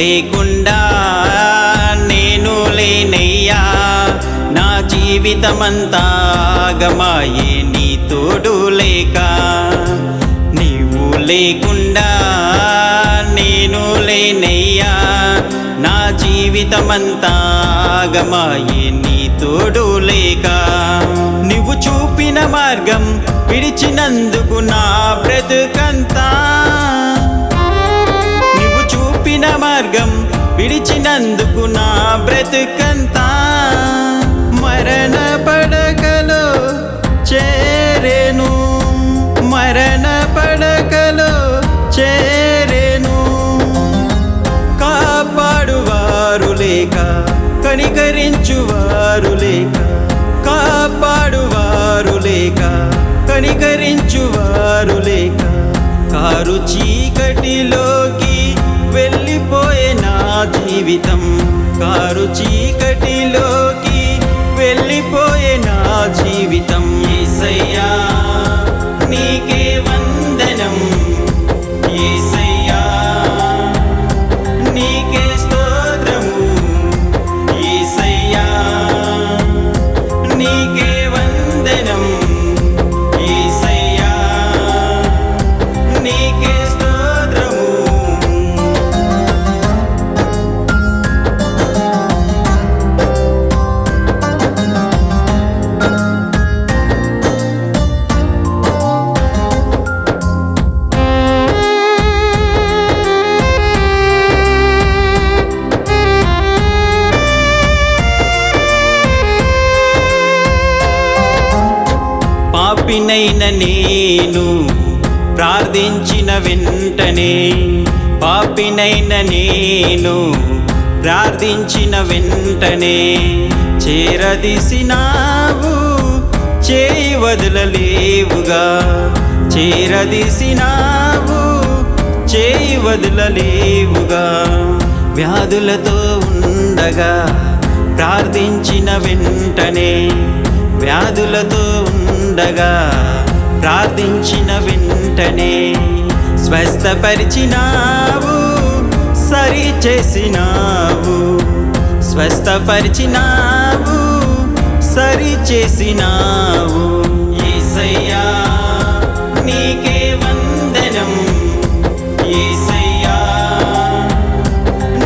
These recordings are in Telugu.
లేకుండా నేను లేనయ్యా, నా జీవితమంతా ఆగమాయే నీ తోడు లేక. నీవు లేకుండా నేను లేనయ్యా, నా జీవితమంతా ఆగమాయే నీ తోడు లేక. నువ్వు చూపిన మార్గం విడిచినందుకు నా బ్రతుకంతా, నువ్వు చూపిన మార్గం విడిచినందుకు నా బ్రతుకంతా మరణ పడకలో చేరేను, మరణ పడకలో చేరేను. కాపాడువారు లేక, కనికరించువారు లేక, కాపాడువారు లేక, కనికరించువారు లేక, కారు చీకటిలోకి వెళ్ళిపోయే నా జీవితం, కారు చీకటిలోకి వెళ్ళిపోయే నా జీవితం. యేసయ్యా నీకే వందనం, యేసయ్యా నీకే స్తోత్రము, యేసయ్యా నీకే వందనం, యేసయ్యా నీకే స్తోత్రము. పాపినైన నేను ప్రార్థించిన వెంటనే, పాపినైన నేను ప్రార్థించిన వెంటనే చేరదీసినావు, చేయి వదలలేవుగా, చేరదీసినావు, చేయి వదలలేవుగా. వ్యాధులతో ఉండగా ప్రార్థించిన వెంటనే, వ్యాధులతో ఉండగా ప్రార్థించిన వెంటనే స్వస్థపరిచినావు, సరి చేసినావు, స్వస్థపరిచినావు, సరి చేసినావు. యేసయ్యా నీకే వందనం, యేసయ్యా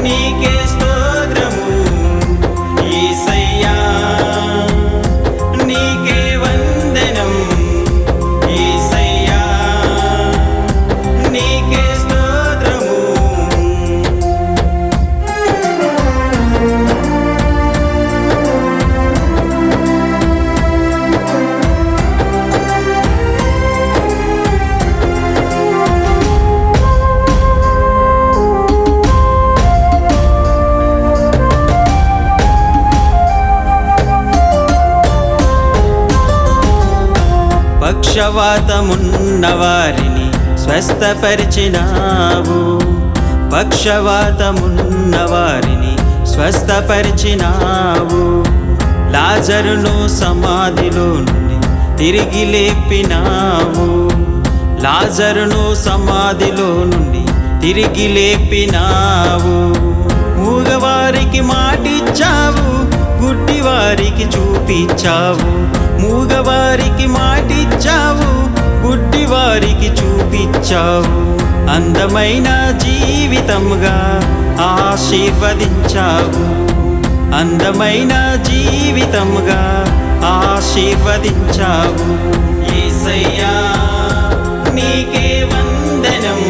నీకే స్తోత్రము, యేసయ్యా నీకే వందనం, యేసయ్యా నీకే స్తోత్రము. పక్షవాతమున్న వారిని స్వస్థపరిచినావు, పక్షవాతమున్న వారిని స్వస్థపరిచినావు. లాజరును సమాధిలో నుండి తిరిగి లేపినావు, లాజరును సమాధిలో నుండి తిరిగి లేపినావు. మూగవారికి మాటిచ్చావు, గుడ్డివారికి చూపించావు, మూగవారికి మాటిచ్చావు, గుడ్డివారికి చూపించావు. అందమైన జీవితంగా ఆశీర్వదించావు, అందమైన జీవితంగా ఆశీర్వదించావు. యేసయ్యా నీకే వందనం,